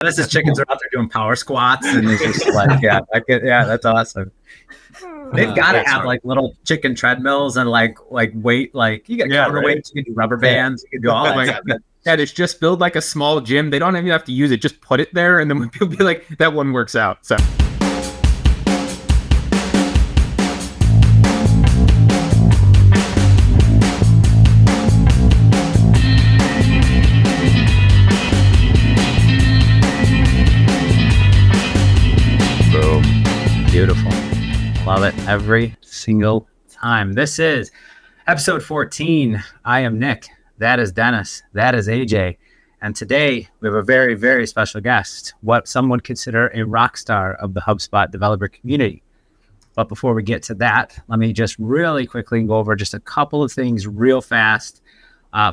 Dennis's chickens are out there doing power squats, and he's just like, that's awesome. They've got to have like little chicken treadmills and like weight, like you got counterweights, you can do rubber bands, you can do all that stuff. Yeah, it's just build like a small gym. They don't even have to use it. Just put it there, and then people be like, that one works out. So. Boom. Beautiful. Love it every single time. This is episode 14. I am Nick. That is Dennis. That is AJ. And today we have a very, very special guest, what some would consider a rock star of the HubSpot developer community. But before we get to that, let me just really quickly go over just a couple of things real fast.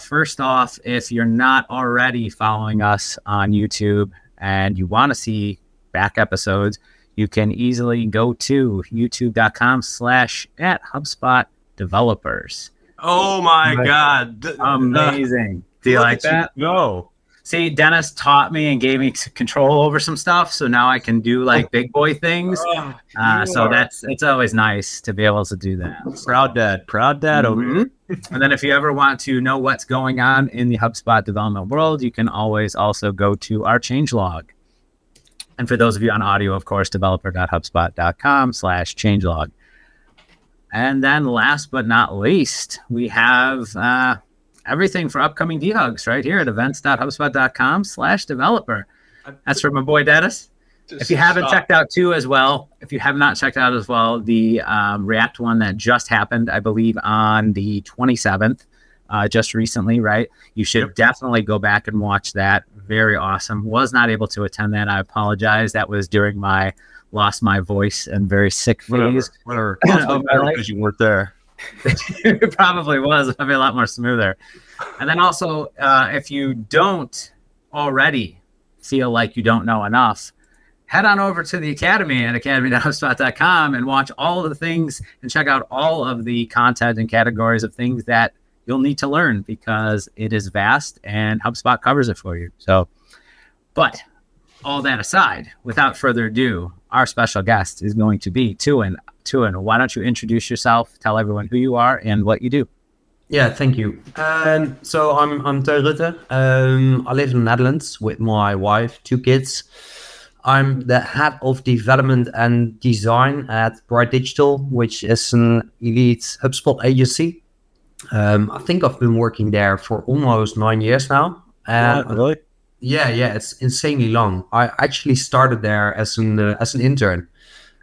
First off, if you're not already following us on YouTube and you want to see back episodes, you can easily go to youtube.com/@HubSpot_developers. Oh my God. Amazing. Do you like that? No. See, Dennis taught me and gave me control over some stuff, so now I can do like big boy things. So it's always nice to be able to do that. Proud dad over here. And then if you ever want to know what's going on in the HubSpot development world, you can always also go to our changelog. And for those of you on audio, of course, developer.hubspot.com/changelog. And then last but not least, we have everything for upcoming dehugs right here at events.hubspot.com/developer. That's from my boy Dennis. If you haven't checked out if you have not checked out as well, the React one that just happened, I believe on the 27th, just recently, right? You should definitely go back and watch that. Very awesome. Was not able to attend that. I apologize. That was during my lost my voice and very sick phase. Whatever. Because you weren't there. It probably was. It'd be a lot more smoother. And then also, if you don't already feel like you don't know enough, head on over to the Academy at academy.hubspot.com and watch all of the things and check out all of the content and categories of things that you'll need to learn, because it is vast and HubSpot covers it for you. So, but all that aside, without further ado, our special guest is going to be Teun. Teun, why don't you introduce yourself, tell everyone who you are and what you do? Yeah, thank you. So I'm Teun Rutten. I live in the Netherlands with my wife, 2 kids. I'm the head of development and design at Bright Digital, which is an elite HubSpot agency. I think I've been working there for almost 9 years now. Really? Yeah, it's insanely long. I actually started there as an intern,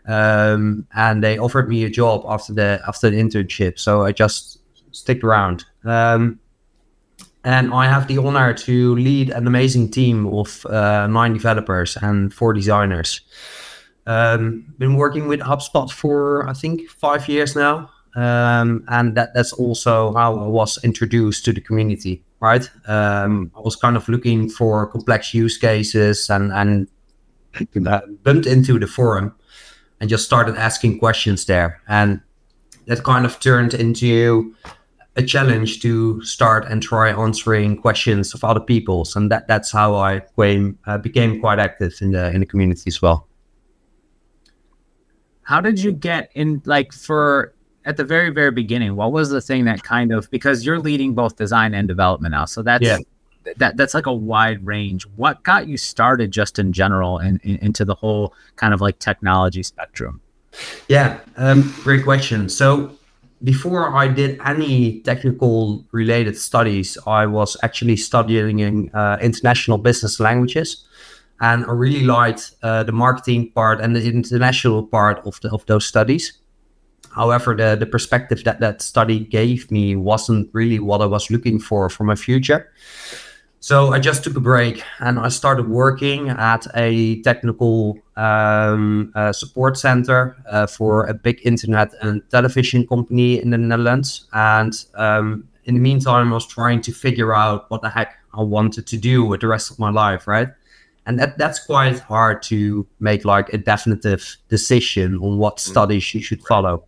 and they offered me a job after the internship, so I just stick around. And I have the honor to lead an amazing team of 9 developers and 4 designers. Been working with HubSpot for I think 5 years now. And that's also how I was introduced to the community, right? I was kind of looking for complex use cases and bumped into the forum and just started asking questions there. And that kind of turned into a challenge to start and try answering questions of other people's. And that's how I became quite active in the community as well. How did you get in, at the very, very beginning, what was the thing that kind of, because you're leading both design and development now, so that's like a wide range. What got you started just in general and into the whole kind of like technology spectrum? Yeah, great question. So before I did any technical related studies, I was actually studying international business languages. And I really liked the marketing part and the international part of those studies. However, the perspective that study gave me wasn't really what I was looking for my future. So I just took a break and I started working at a technical support center for a big internet and television company in the Netherlands. And in the meantime, I was trying to figure out what the heck I wanted to do with the rest of my life, right? And that's quite hard to make like a definitive decision on what studies you should follow.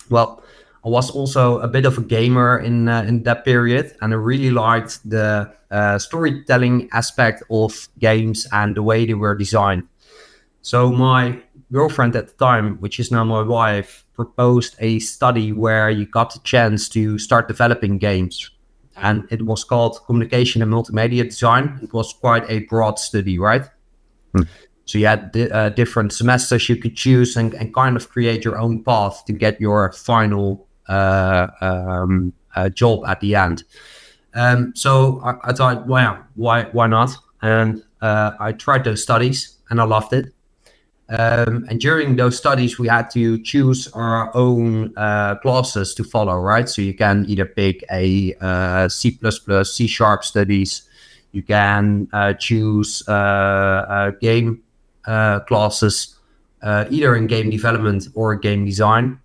Well, I was also a bit of a gamer in that period, and I really liked the storytelling aspect of games and the way they were designed. So my girlfriend at the time, which is now my wife, proposed a study where you got the chance to start developing games. And it was called Communication and Multimedia Design. It was quite a broad study, right? So you had different semesters you could choose and kind of create your own path to get your final job at the end. So I thought, well, why not? And I tried those studies and I loved it. And during those studies, we had to choose our own classes to follow, right? So you can either pick a C++, C# studies. You can choose game classes, either in game development or game design,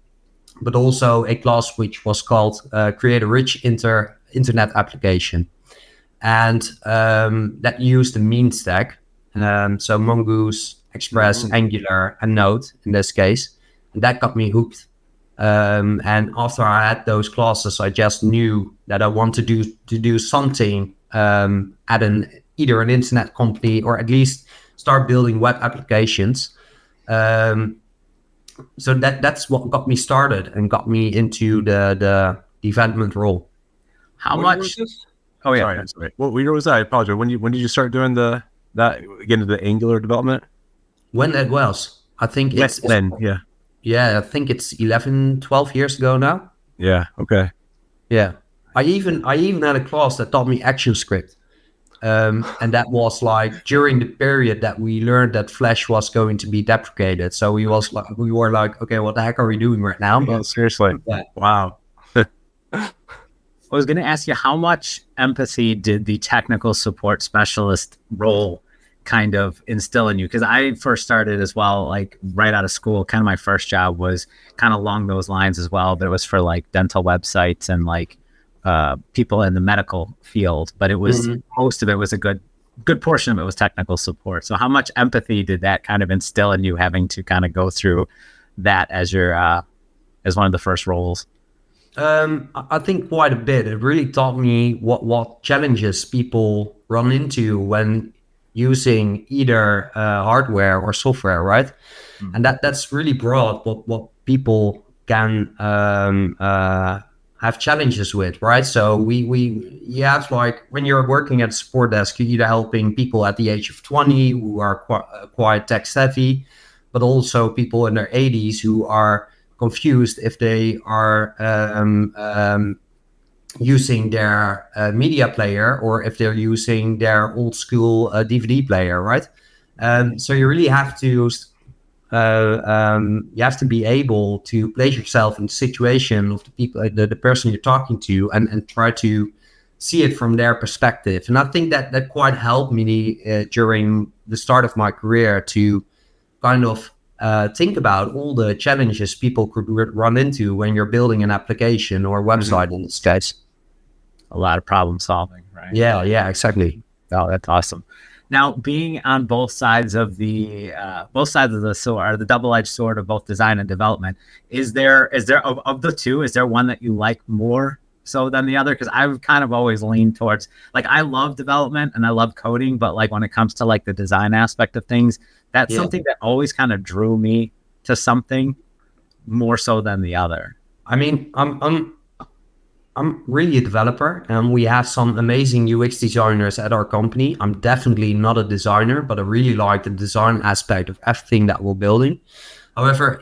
but also a class which was called Create a Rich Internet Application. And that used the mean stack. So Mongoose, Express, Angular, and Node in this case. And that got me hooked. And after I had those classes, I just knew that I wanted to do something at either an internet company or at least start building web applications. So that's what got me started and got me into the development role. How much? Oh yeah. Sorry. What year was that? I apologize. When did you start doing the Angular development? When that was, I think I think it's 11, 12 years ago now. Yeah. Okay. Yeah. I even had a class that taught me ActionScript. And that was like during the period that we learned that Flash was going to be deprecated. So we were like, okay, what the heck are we doing right now? But, seriously. Yeah. Wow. I was going to ask you, how much empathy did the technical support specialist role kind of instill in you? Because I first started as well, like right out of school. Kind of my first job was kind of along those lines as well, but it was for like dental websites and like people in the medical field. But it was most of it was a good portion of it was technical support. So how much empathy did that kind of instill in you, having to kind of go through that as your as one of the first roles? I think quite a bit. It really taught me what challenges people run into when using either hardware or software, right? And that's really broad. What people can have challenges with, right? So you have, like, when you're working at a support desk, you're either helping people at the age of 20 who are quite tech savvy, but also people in their 80s who are confused if they are using their media player or if they're using their old school DVD player, right? So you really have to be able to place yourself in the situation of the people, the person you're talking to, and try to see it from their perspective. And I think that quite helped me during the start of my career to kind of think about all the challenges people could run into when you're building an application or a website in this case. A lot of problem solving, right? Yeah, exactly. Oh, that's awesome. Now, being on both sides of the sword, or the double-edged sword of both design and development, is there of the two, is there one that you like more so than the other? Because I've kind of always leaned towards, like, I love development and I love coding, but like when it comes to like the design aspect of things, that's something that always kind of drew me to something more so than the other. I mean, I'm really a developer, and we have some amazing UX designers at our company. I'm definitely not a designer, but I really like the design aspect of everything that we're building. However,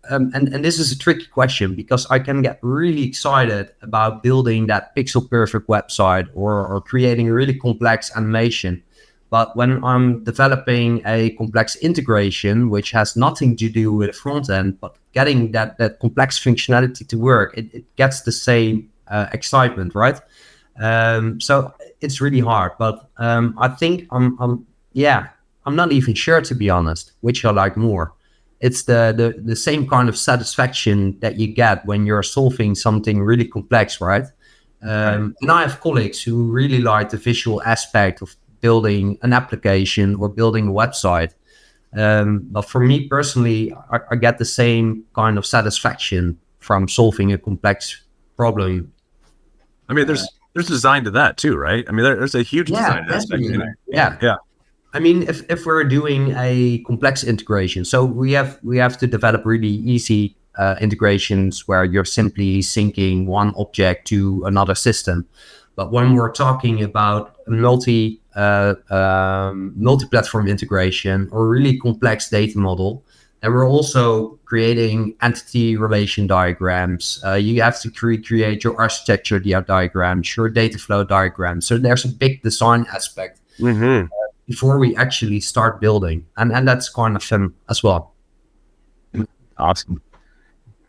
and this is a tricky question, because I can get really excited about building that pixel perfect website or creating a really complex animation. But when I'm developing a complex integration, which has nothing to do with the front end, but getting that complex functionality to work, it gets the same excitement, right? So it's really hard, but I think I'm not even sure, to be honest, which I like more. It's the same kind of satisfaction that you get when you're solving something really complex, right? And I have colleagues who really like the visual aspect of building an application or building a website. But for me personally, I get the same kind of satisfaction from solving a complex problem. I mean, there's design to that too, right? I mean, there's a huge design aspect in it. Yeah. I mean, if we're doing a complex integration, so we have to develop really easy integrations where you're simply syncing one object to another system. But when we're talking about multi-platform integration or really complex data model, and we're also creating entity relation diagrams. You have to create your architecture diagrams, your data flow diagrams. So there's a big design aspect before we actually start building, and that's kind of fun as well. Awesome.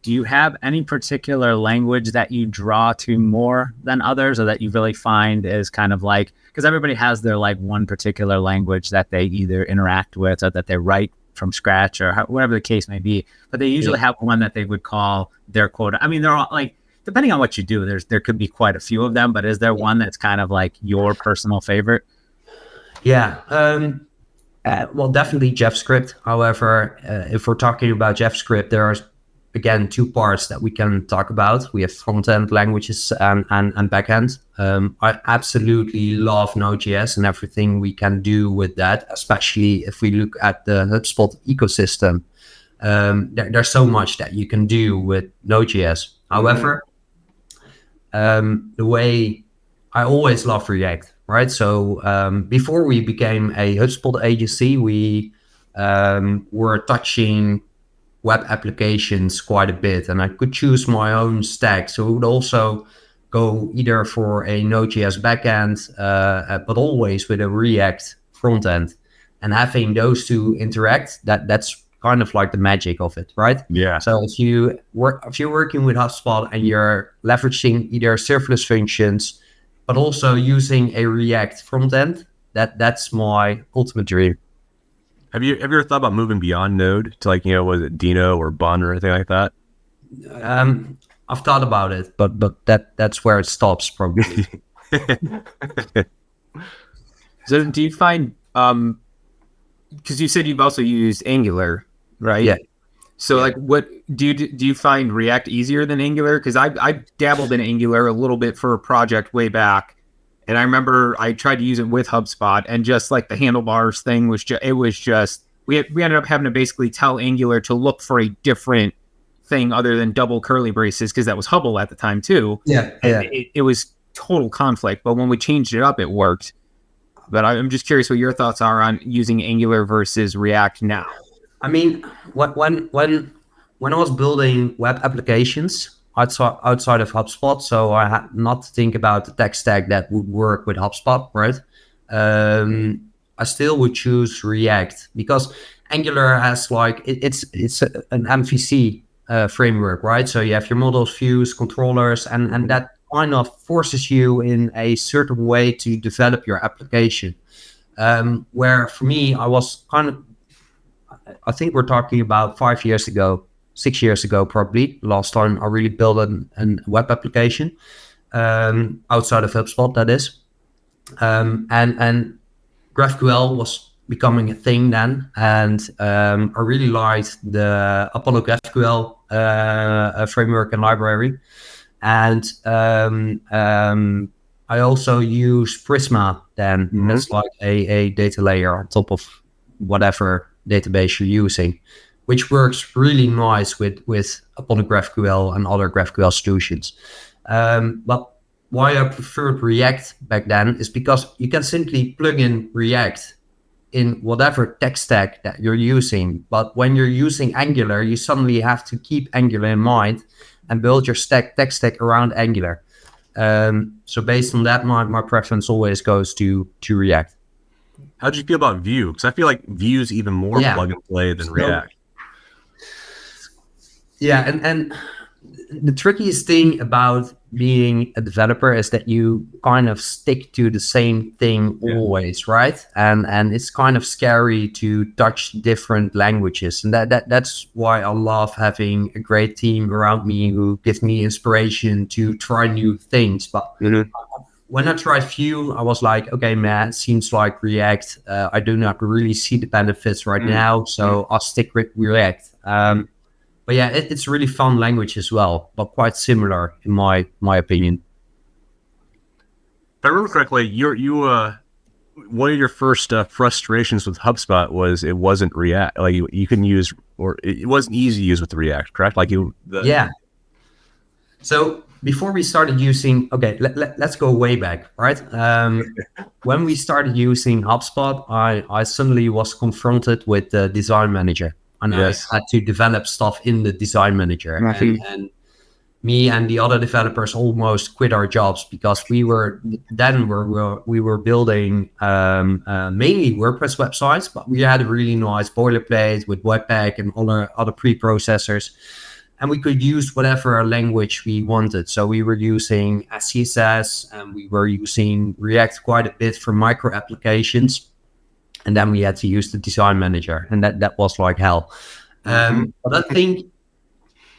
Do you have any particular language that you draw to more than others, or that you really find is kind of like, because everybody has their like one particular language that they either interact with or that they write from scratch or whatever the case may be, but they usually have one that they would call their quota. I mean, they're all like, depending on what you do, there could be quite a few of them, but is there one that's kind of like your personal favorite? Yeah. Well, definitely JavaScript. However, if we're talking about JavaScript, there are, again, two parts that we can talk about. We have front-end languages and back-end. I absolutely love Node.js and everything we can do with that, especially if we look at the HubSpot ecosystem. There's so much that you can do with Node.js. However, the way I always love React, right? So before we became a HubSpot agency, we were touching web applications quite a bit, and I could choose my own stack. So it would also go either for a Node.js backend, but always with a React frontend. And having those two interact, that's kind of like the magic of it, right? Yeah. So if you're working with HubSpot and you're leveraging either serverless functions, but also using a React frontend, that's my ultimate dream. Have you ever thought about moving beyond Node to like, was it Dino or Bun or anything like that? I've thought about it, but that's where it stops probably. So do you find, because you said you've also used Angular, right? Yeah. So like, what do you find React easier than Angular? Because I dabbled in Angular a little bit for a project way back, and I remember I tried to use it with HubSpot, and just like the handlebars thing was just we ended up having to basically tell Angular to look for a different thing other than double curly braces, because that was Hubble at the time too. Yeah. It was total conflict, but when we changed it up, it worked. But I'm just curious what your thoughts are on using Angular versus React now. I mean, when I was building web applications outside of HubSpot, so I had not to think about the tech stack that would work with HubSpot, right? I still would choose React because Angular has like it's an MVC framework, right? So you have your models, views, controllers, and that kind of forces you in a certain way to develop your application. Where for me, I think we're talking about 6 years ago, probably last time I really built a web application outside of HubSpot, that is. And GraphQL was becoming a thing then, and I really liked the Apollo GraphQL framework and library. And I also use Prisma then. Mm-hmm. That's like a data layer on top of whatever database you're using, which works really nice with Apollo GraphQL and other GraphQL solutions. But why I preferred React back then is because you can simply plug in React in whatever tech stack that you're using. But when you're using Angular, you suddenly have to keep Angular in mind and build your tech stack around Angular. So based on that, my preference always goes to React. How did you feel about Vue? Because I feel like Vue is even more plug and play than React. Yeah, and the trickiest thing about being a developer is that you kind of stick to the same thing always, right? And it's kind of scary to touch different languages, and that's why I love having a great team around me who gives me inspiration to try new things. But when I tried Vue, I was like, okay, man, it seems like React. I do not really see the benefits right now, so I'll stick with React. but yeah, it's a really fun language as well, but quite similar in my opinion. If I remember correctly, one of your first frustrations with HubSpot was it wasn't React. Like you couldn't use, or it wasn't easy to use with the React, correct? Like Yeah. So before we started using, let's go way back, right? When we started using HubSpot, I suddenly was confronted with the design manager, and Yes. I had to develop stuff in the design manager. And me and the other developers almost quit our jobs because we were building mainly WordPress websites, but we had a really nice boilerplate with Webpack and other preprocessors, and we could use whatever language we wanted. So we were using CSS, and we were using React quite a bit for micro applications, and then we had to use the design manager, and that was like hell. But I think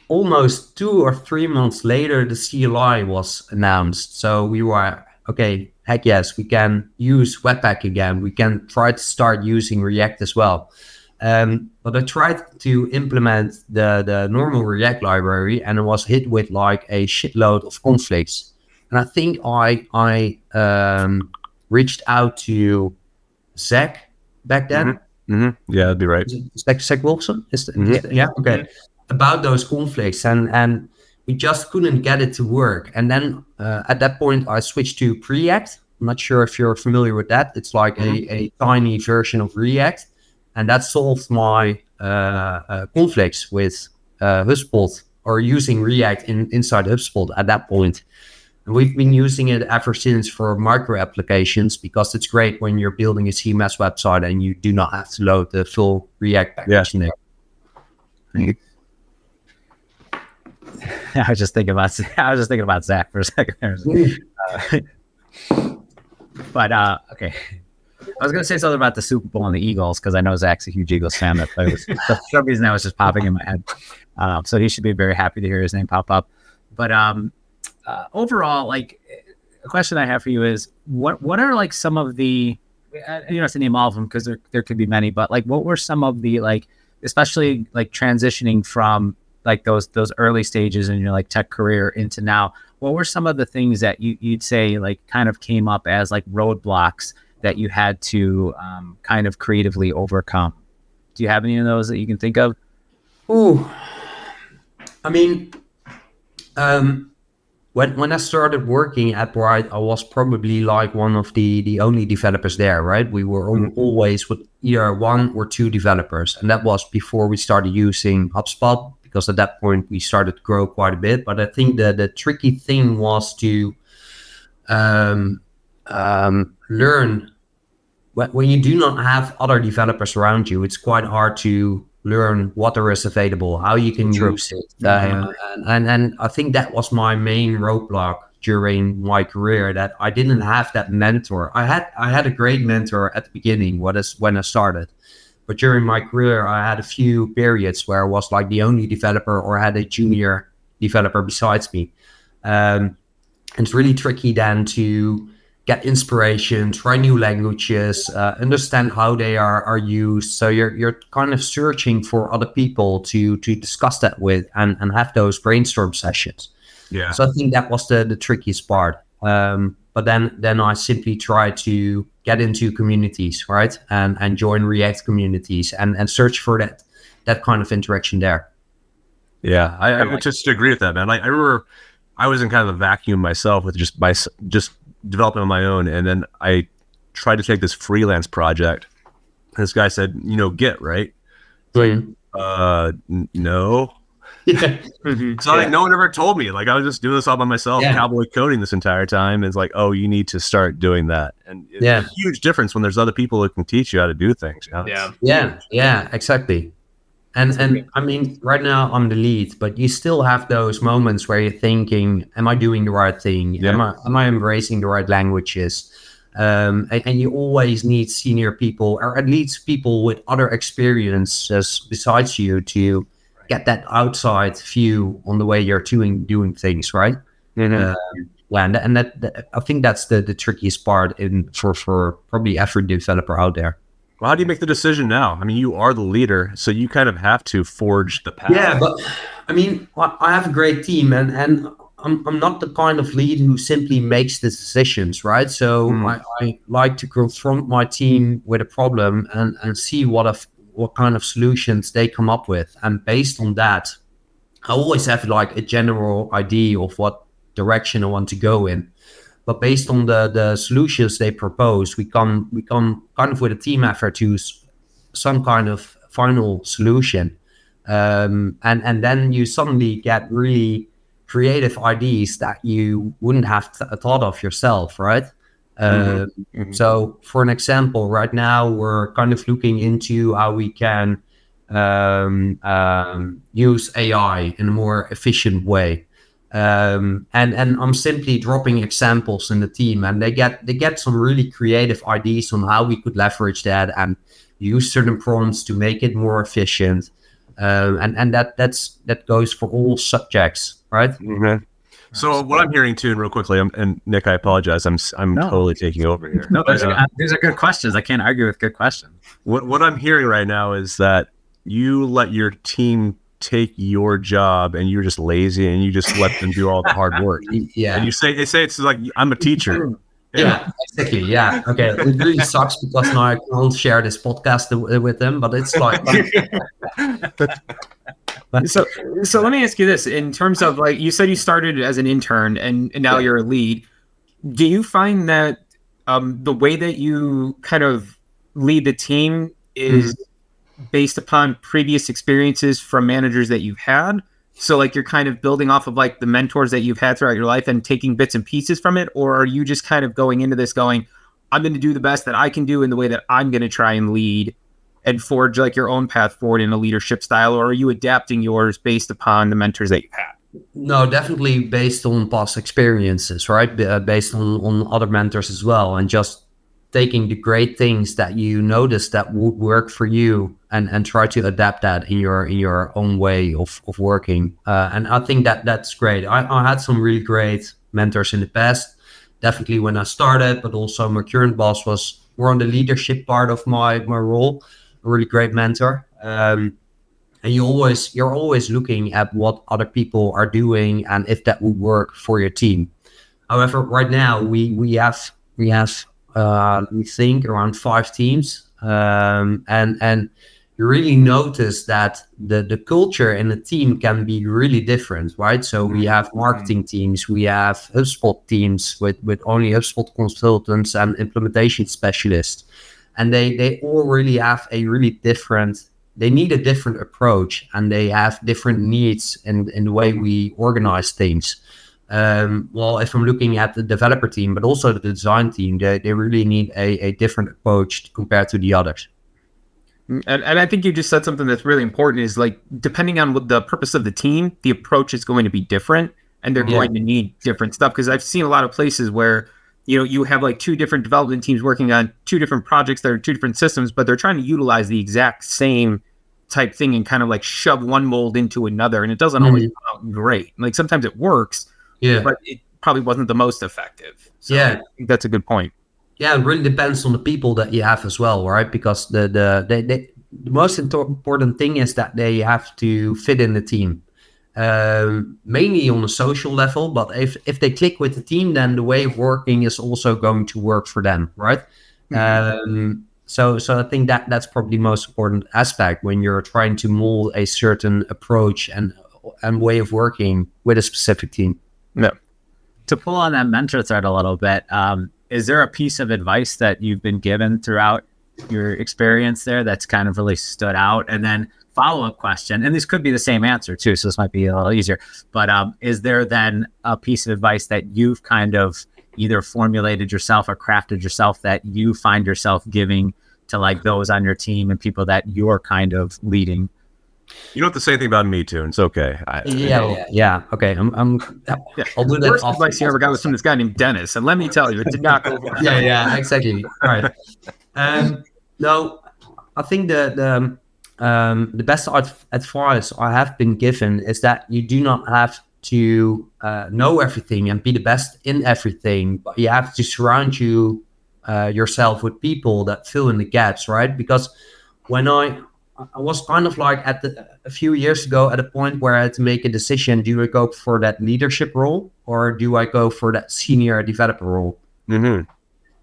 almost 2 or 3 months later, the CLI was announced. So we were, okay, heck yes, we can use Webpack again. We can try to start using React as well. But I tried to implement the normal React library, and I was hit with like a shitload of conflicts. And I think I reached out to Zach back then. Yeah, that'd be right. Zach Wilson? Yeah, okay. About those conflicts, and we just couldn't get it to work. And then at that point, I switched to Preact. I'm not sure if you're familiar with that. It's like a tiny version of React, and that solved my conflicts with HubSpot, or using React inside HubSpot at that point. And we've been using it ever since for micro applications, because it's great when you're building a CMS website and you do not have to load the full React package in there. I was just thinking about Zach for a second there. Okay. I was going to say something about the Super Bowl and the Eagles, because I know Zach's a huge Eagles fan. For some reason that was just popping in my head. So he should be very happy to hear his name pop up. But overall, like, a question I have for you is, what are like some of the, you don't have to name all of them because there could be many, but like, what were some of the, like, especially like transitioning from like those early stages in your like tech career into now, what were some of the things that you'd say like kind of came up as like roadblocks that you had to kind of creatively overcome? Do you have any of those that you can think of? Ooh, I mean, when I started working at Bright, I was probably like one of the only developers there, right? We were always with either 1 or 2 developers, and that was before we started using HubSpot, because at that point we started to grow quite a bit. But I think the tricky thing was to learn. When you do not have other developers around you, it's quite hard to learn what there is available, how you can use it. And I think that was my main roadblock during my career, that I didn't have that mentor. I had a great mentor at the beginning, when I started. But during my career, I had a few periods where I was like the only developer, or had a junior developer besides me. And it's really tricky then to get inspiration, try new languages, understand how they are used. So you're kind of searching for other people to discuss that with, and have those brainstorm sessions. Yeah. So I think that was the trickiest part. But then I simply try to get into communities, right? And join React communities and search for that kind of interaction there. Yeah, I would just agree with that, man. Like, I remember I was in kind of a vacuum myself with just developing on my own, and then I tried to take this freelance project. This guy said, Git, right? No. Yeah. So like, no one ever told me. Like, I was just doing this all by myself, cowboy coding this entire time. It's like, oh, you need to start doing that, and it's a huge difference when there's other people who can teach you how to do things. Yeah, exactly. And I mean, right now I'm the lead, but you still have those moments where you're thinking, am I doing the right thing? Yeah. Am I embracing the right languages? And you always need senior people, or at least people with other experiences besides you, to get that outside view on the way you're doing things, right? And that I think that's the trickiest part for probably every developer out there. Well, how do you make the decision now? I mean, you are the leader, so you kind of have to forge the path. Yeah, but I mean, I have a great team, and I'm not the kind of lead who simply makes the decisions, right? So I like to confront my team with a problem and see what kind of solutions they come up with, and based on that, I always have like a general idea of what direction I want to go in. But based on the solutions they propose, we come kind of with a team effort to some kind of final solution. And then you suddenly get really creative ideas that you wouldn't have thought of yourself, right? So for an example, right now we're kind of looking into how we can use AI in a more efficient way. And I'm simply dropping examples in the team, and they get some really creative ideas on how we could leverage that and use certain prompts to make it more efficient. And that goes for all subjects, right? Mm-hmm. So what I'm hearing too, and real quickly, and Nick, I apologize, I'm totally taking over here. No, these are good questions. I can't argue with good questions. What I'm hearing right now is that you let your team take your job, and you're just lazy, and you just let them do all the hard work. Yeah. And they say it's like, I'm a teacher. Yeah, exactly. Yeah. Okay. It really sucks because now I can't share this podcast with them, but it's like. So let me ask you this: in terms of, like, you said you started as an intern and now you're a lead. Do you find that the way that you kind of lead the team is based upon previous experiences from managers that you've had? So like you're kind of building off of like the mentors that you've had throughout your life and taking bits and pieces from it? Or are you just kind of going into this going, I'm going to do the best that I can do in the way that I'm going to try and lead and forge like your own path forward in a leadership style? Or are you adapting yours based upon the mentors that you've had? No, definitely based on past experiences, right? Based on other mentors as well, and just taking the great things that you notice that would work for you and try to adapt that in your own way of working. And I think that's great. I had some really great mentors in the past, definitely when I started, but also my current boss was more on the leadership part of my role, a really great mentor. And you're always looking at what other people are doing and if that would work for your team. However, right now we have we think around 5 teams, and you really notice that the culture in a team can be really different, right? So we have marketing teams, we have HubSpot teams with only HubSpot consultants and implementation specialists, and they all really have they need a different approach, and they have different needs in the way we organize things. Well, if I'm looking at the developer team, but also the design team, they really need a different approach compared to the others. And I think you just said something that's really important, is like, depending on what the purpose of the team, the approach is going to be different, and they're going to need different stuff. Because I've seen a lot of places where, you have like 2 different development teams working on 2 different projects that are 2 different systems, but they're trying to utilize the exact same type thing and kind of like shove one mold into another. And it doesn't always come out great. Like sometimes it works, but it probably wasn't the most effective. So I think that's a good point. Yeah, it really depends on the people that you have as well, right? Because the most important thing is that they have to fit in the team, mainly on a social level. But if they click with the team, then the way of working is also going to work for them, right? So I think that's probably the most important aspect when you're trying to mold a certain approach and way of working with a specific team. Yeah. To pull on that mentor thread a little bit, is there a piece of advice that you've been given throughout your experience there that's kind of really stood out? And then follow-up question, and this could be the same answer too, so this might be a little easier, but is there then a piece of advice that you've kind of either formulated yourself or crafted yourself that you find yourself giving to like those on your team and people that you're kind of leading? You don't have to say anything about me, Teun. It's okay. Yeah. Okay. I'll do that. First advice you ever got was from this guy named Dennis, and let me tell you, it did not go well. Yeah, exactly. All right. No, I think the best advice I have been given is that you do not have to know everything and be the best in everything, but you have to surround yourself with people that fill in the gaps, right? Because when I was kind of like a few years ago at a point where I had to make a decision: do I go for that leadership role or do I go for that senior developer role? Mm-hmm.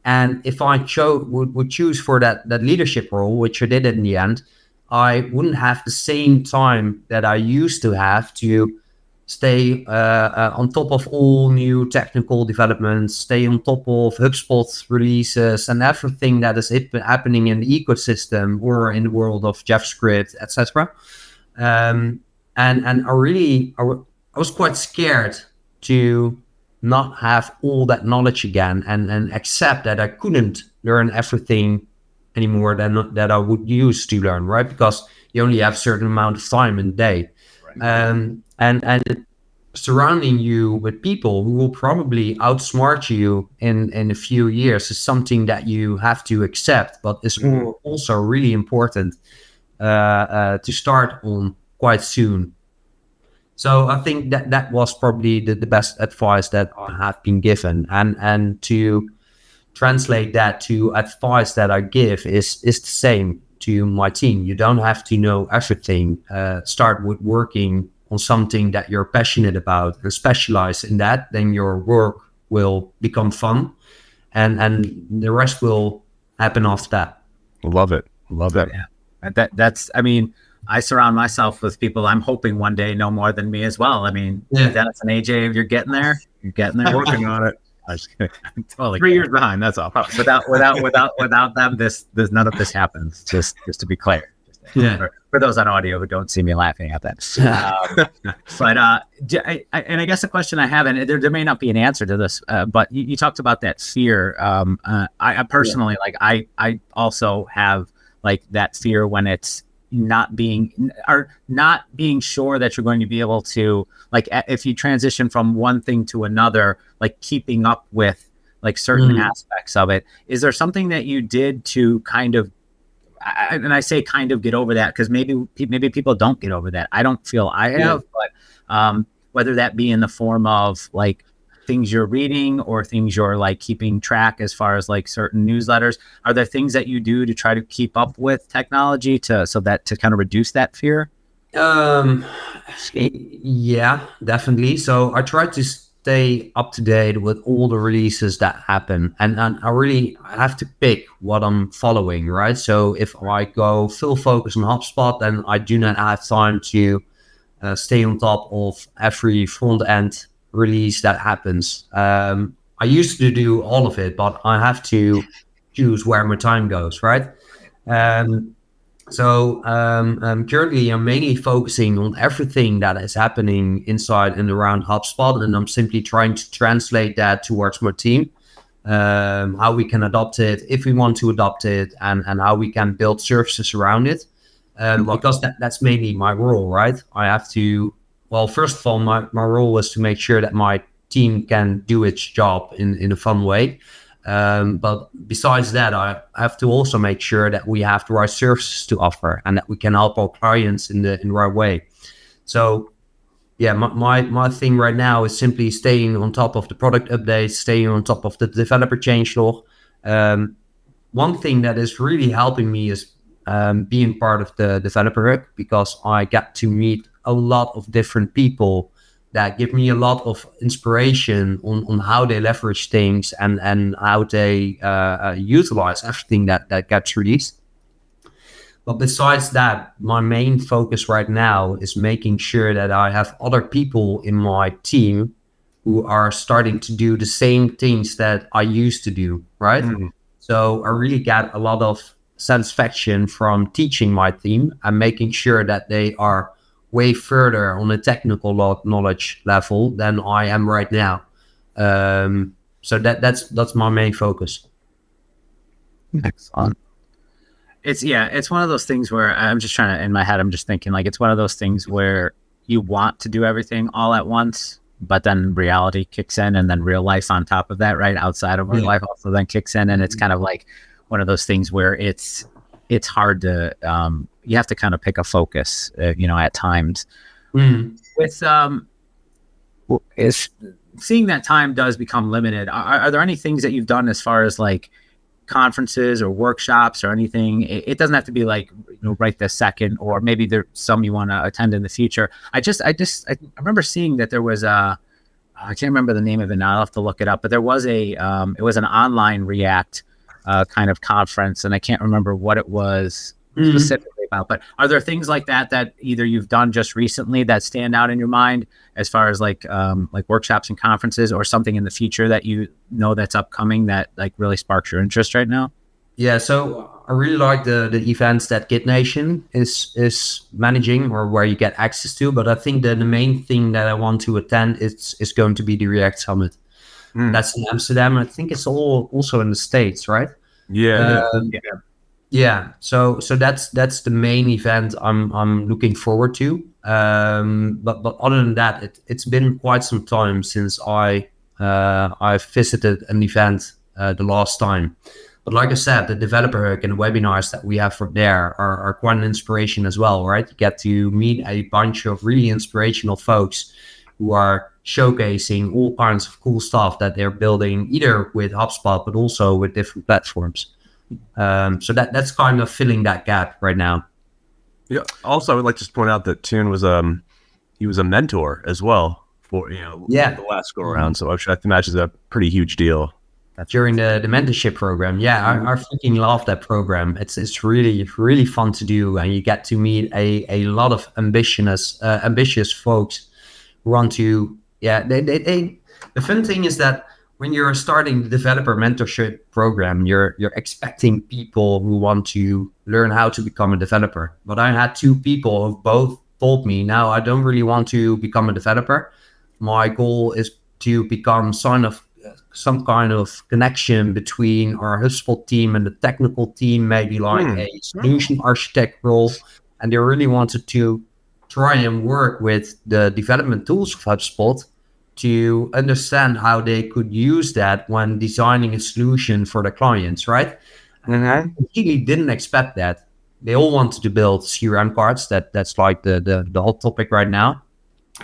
And if I would choose for that leadership role, which I did in the end, I wouldn't have the same time that I used to have to stay on top of all new technical developments, stay on top of HubSpot releases and everything that is happening in the ecosystem or in the world of JavaScript, etc. And I was quite scared to not have all that knowledge again and accept that I couldn't learn everything anymore than that I would use to learn, right? Because you only have a certain amount of time in the day. Right. And surrounding you with people who will probably outsmart you in a few years is something that you have to accept, but is also really important to start on quite soon. So I think that was probably the best advice that I have been given, and to translate that to advice that I give is the same to my team. You don't have to know everything. Start with working on something that you're passionate about and specialize in that. Then your work will become fun, and the rest will happen after that. Love it. Love that. Yeah. That's. I mean, I surround myself with people I'm hoping one day know more than me as well. I mean, Dennis and AJ, you're getting there. You're getting there. Working on it. I was totally 3 years behind. That's all. Without them, there's none of this happens. Just to be clear. For those on audio who don't see me laughing at that. And I guess the question I have, and there may not be an answer to this, but you talked about that fear. I personally, like, I also have like that fear when it's not being sure that you're going to be able to, like, if you transition from one thing to another, like keeping up with like certain aspects of it. Is there something that you did to kind of, and I say kind of get over that because maybe people don't get over that. I don't feel I have, but whether that be in the form of like things you're reading or things you're like keeping track as far as like certain newsletters, are there things that you do to try to keep up with technology to kind of reduce that fear? Yeah, definitely. So I try to stay up to date with all the releases that happen, and I have to pick what I'm following, right? So if I go full focus on HubSpot, then I do not have time to stay on top of every front end release that happens. I used to do all of it, but I have to choose where my time goes, right? So currently I'm mainly focusing on everything that is happening inside and around HubSpot, and I'm simply trying to translate that towards my team, how we can adopt it if we want to adopt it, and how we can build services around it. Because that's mainly my role, right? I have to, well, first of all, my role is to make sure that my team can do its job in a fun way. But besides that, I have to also make sure that we have the right services to offer and that we can help our clients in the right way. So yeah, my thing right now is simply staying on top of the product updates, staying on top of the developer changelog. One thing that is really helping me is being part of the developer hub, because I get to meet a lot of different people that give me a lot of inspiration on how they leverage things and how they utilize everything that gets released. But besides that, my main focus right now is making sure that I have other people in my team who are starting to do the same things that I used to do, right? So I really get a lot of satisfaction from teaching my team and making sure that they are way further on a technical knowledge level than I am right now. So that's my main focus. Excellent. It's one of those things where I'm just trying to, in my head, I'm just thinking like, it's one of those things where you want to do everything all at once, but then reality kicks in, and then real life on top of that, right? Outside of real life also then kicks in. And it's kind of like one of those things where it's hard to, you have to kind of pick a focus, at times. With is seeing that time does become limited. Are there any things that you've done as far as like conferences or workshops or anything, it doesn't have to be like, right this second, or maybe there's some you want to attend in the future. I remember seeing that there was I can't remember the name of it now. I'll have to look it up, but there was it was an online React kind of conference, and I can't remember what it was specifically about. But are there things like that either you've done just recently that stand out in your mind as far as like workshops and conferences, or something in the future that that's upcoming that like really sparks your interest right now? Yeah, so I really like the events that Git Nation is managing, or where you get access to. But I think that the main thing that I want to attend is going to be the React Summit. That's in Amsterdam. I think it's also in the States, right? Yeah. So that's the main event I'm looking forward to. But other than that, it's been quite some time since I visited an event the last time. But like I said, the developer hook and the webinars that we have from there are quite an inspiration as well, right? You get to meet a bunch of really inspirational folks who are showcasing all kinds of cool stuff that they're building, either with HubSpot, but also with different platforms. So that's kind of filling that gap right now. Yeah. Also, I would like to point out that Teun was he was a mentor as well for the last go around. So I think that is a pretty huge deal. During the mentorship program, I freaking love that program. It's really, really fun to do, and you get to meet a lot of ambitious folks who want to. Yeah, they. The fun thing is that when you're starting the developer mentorship program, you're expecting people who want to learn how to become a developer. But I had two people who both told me, "No, I don't really want to become a developer. My goal is to become some kind of connection between our HubSpot team and the technical team, maybe like a solution architect role." And they really wanted to try and work with the development tools of HubSpot to understand how they could use that when designing a solution for the clients, right? And I really didn't expect that. They all wanted to build CRM cards. That's like the hot topic right now.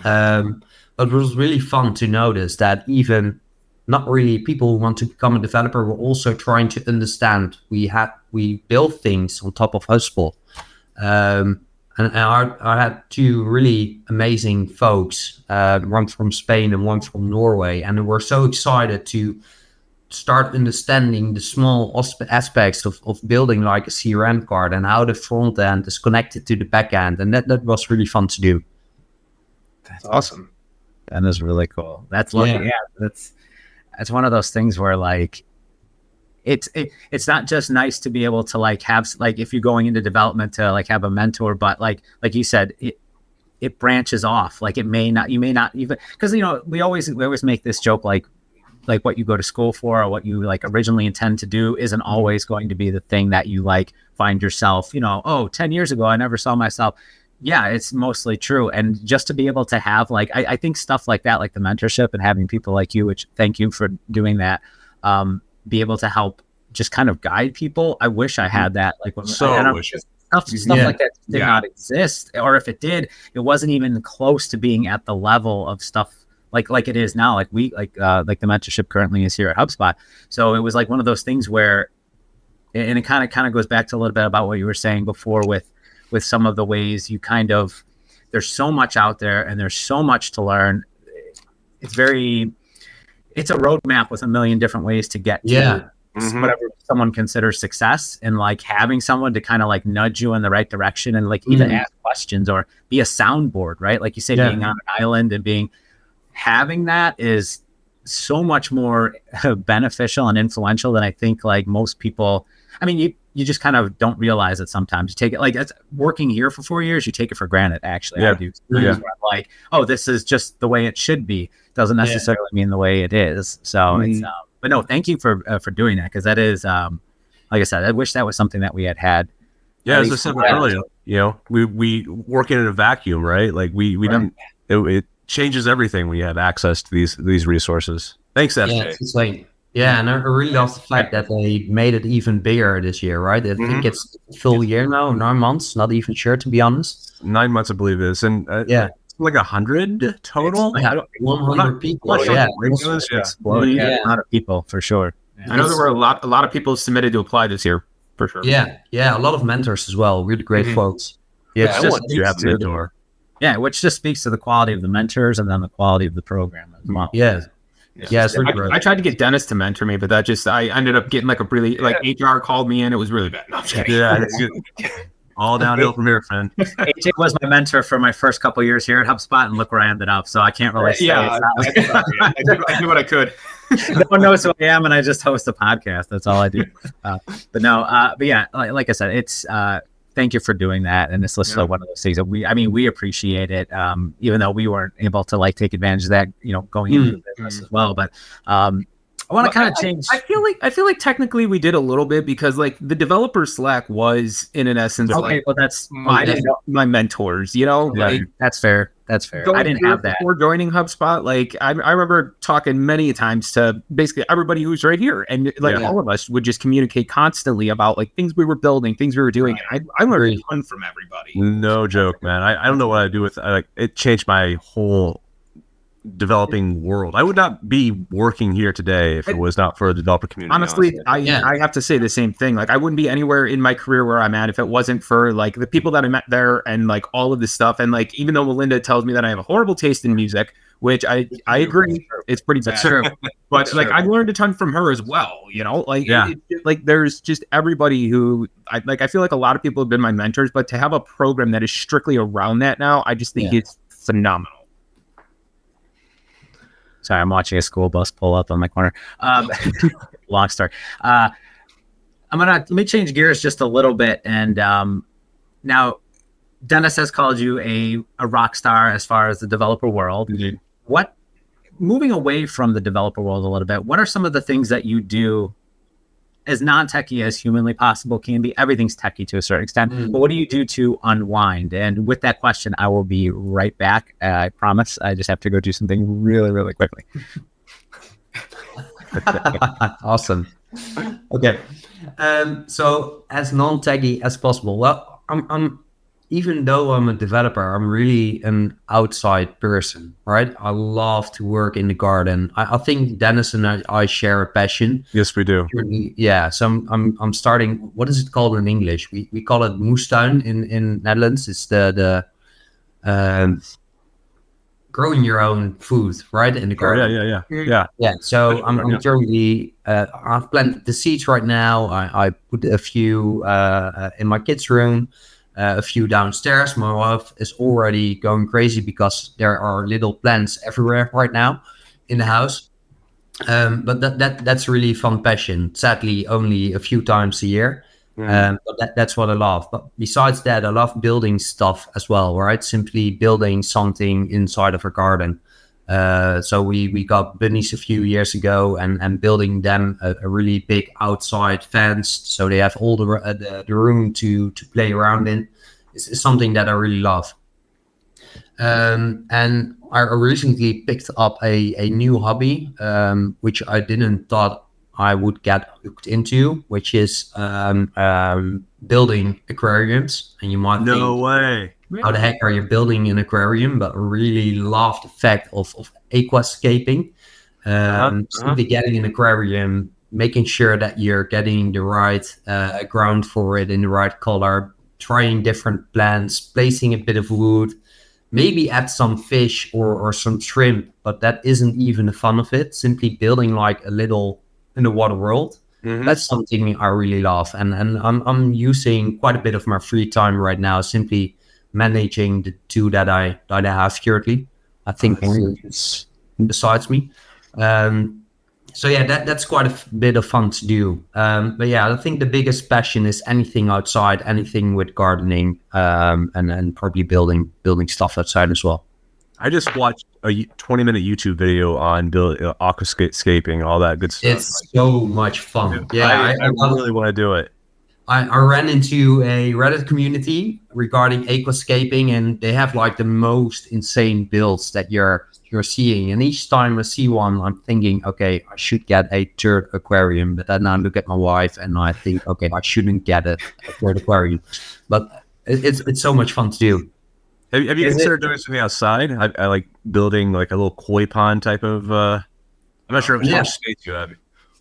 But it was really fun to notice that even not really people who want to become a developer were also trying to understand we build things on top of HubSpot. And I had two really amazing folks, one from Spain and one from Norway, and they were so excited to start understanding the small aspects of building like a CRM card and how the front end is connected to the back end. And that was really fun to do. That's awesome. That is really cool. That's one of those things where like it's not just nice to be able to like have, like, if you're going into development to like have a mentor, but like you said, it branches off. Like you may not even, because we always make this joke like what you go to school for or what you like originally intend to do isn't always going to be the thing that you like find yourself, 10 years ago I never saw myself. Yeah, it's mostly true. And just to be able to have like, I think stuff like that, like the mentorship and having people like you, which thank you for doing that, be able to help just kind of guide people. I wish I had that. Like stuff like that did not exist. Or if it did, it wasn't even close to being at the level of stuff like it is now. Like the mentorship currently is here at HubSpot. So it was like one of those things where, and it kind of goes back to a little bit about what you were saying before with some of the ways you kind of, there's so much out there and there's so much to learn. It's a roadmap with a million different ways to get to whatever someone considers success, and like having someone to kind of like nudge you in the right direction and like even ask questions or be a soundboard, right? Like you say, being on an island and having that is so much more beneficial and influential than I think like most people. I mean, you just kind of don't realize it sometimes. You take it like, it's working here for 4 years, you take it for granted. Actually, I do. I'm like, oh, this is just the way it should be. Doesn't necessarily mean the way it is. So it's, but no, thank you for doing that. Cause that is, like I said, I wish that was something that we had. Yeah. As I said earlier, we work in a vacuum, right? Like we don't, it changes everything when you have access to these resources. Thanks, FJ. Yeah, and I really love the fact that they made it even bigger this year, right? I think it's a full year now, 9 months, not even sure, to be honest. 9 months, I believe it is. And it's like 100 total? It's like 100 people, A lot of people, for sure. I know there were a lot of people submitted to apply this year for sure. Yeah, a lot of mentors as well. Really great folks. Yeah, you have to mentor. Yeah, which just speaks to the quality of the mentors and then the quality of the program as well. Yeah. It's really great. I tried to get Dennis to mentor me, but I ended up getting like a really HR called me in. It was really bad. No, I'm just kidding. Yeah, it's good. All downhill from here, friend. AJ was my mentor for my first couple of years here at HubSpot, and look where I ended up. So I can't really say. I did what I could. No one knows who I am, and I just host a podcast. That's all I do. But yeah, like I said, it's thank you for doing that. And it's just one of those things that we appreciate it, even though we weren't able to like take advantage of that, going into the business as well. But I want to kind of change. I feel like technically we did a little bit because like the developer Slack was in an essence. Okay, well that's my mentors. Like, that's fair. That's fair. I didn't have that before joining HubSpot. Like I remember talking many times to basically everybody who's right here, and all of us would just communicate constantly about like things we were building, things we were doing. And I learned a ton from everybody. No joke, man. I don't know what I do with it. Changed my whole developing world. I would not be working here today if it was not for the developer community. Honestly, I have to say the same thing. Like I wouldn't be anywhere in my career where I'm at if it wasn't for like the people that I met there and like all of this stuff. And like even though Melinda tells me that I have a horrible taste in music, which I agree, it's pretty bad. That's true. But like I've learned a ton from her as well. Like there's just everybody who I feel like a lot of people have been my mentors, but to have a program that is strictly around that now, I just think it's phenomenal. Sorry, I'm watching a school bus pull up on my corner. Long story. Let me change gears just a little bit. And now Dennis has called you a rock star as far as the developer world. Indeed. Moving away from the developer world a little bit, what are some of the things that you do as non-techie as humanly possible can be? Everything's techie to a certain extent, but what do you do to unwind? And with that question, I will be right back. I promise. I just have to go do something really, really quickly. Awesome. Okay. So as non-techie as possible. Well, I'm even though I'm a developer, I'm really an outside person, right? I love to work in the garden. I think Dennis and I share a passion. Yes, we do. Yeah. So I'm starting. What is it called in English? We call it moestuin in Netherlands. It's the growing your own food, right? In the garden. Yeah. So I'm currently I've planted the seeds right now. I put a few in my kids' room. A few downstairs. My wife is already going crazy because there are little plants everywhere right now in the house. But that's really fun passion. Sadly, only a few times a year. But that's what I love. But besides that, I love building stuff as well, right? Simply building something inside of a garden. So we got bunnies a few years ago and building them a really big outside fence, so they have all the room to play around in. It's something that I really love. And I recently picked up a new hobby, which I didn't thought I would get hooked into, which is building aquariums. And you might think, no way. How the heck are you building an aquarium? But I really love the fact of aquascaping. Simply getting an aquarium, making sure that you're getting the right ground for it in the right color, trying different plants, placing a bit of wood, maybe add some fish or some shrimp, but that isn't even the fun of it. Simply building like a little underwater world. That's something I really love. And I'm using quite a bit of my free time right now, simply managing the two that I have currently. I think it's besides me. So yeah, that's quite a bit of fun to do. But yeah, I think the biggest passion is anything outside, anything with gardening, and probably building stuff outside as well. I just watched a 20-minute YouTube video on aquascaping, all that good stuff. It's so much fun. Yeah, I really want to do it. I ran into a Reddit community regarding aquascaping, and they have like the most insane builds that you're seeing. And each time I see one, I'm thinking, okay, I should get a third aquarium. But then I look at my wife and I think, okay, I shouldn't get a third aquarium. But it's so much fun to do. Have you considered doing something outside? I like building like a little koi pond type of. I'm not sure how much space you have.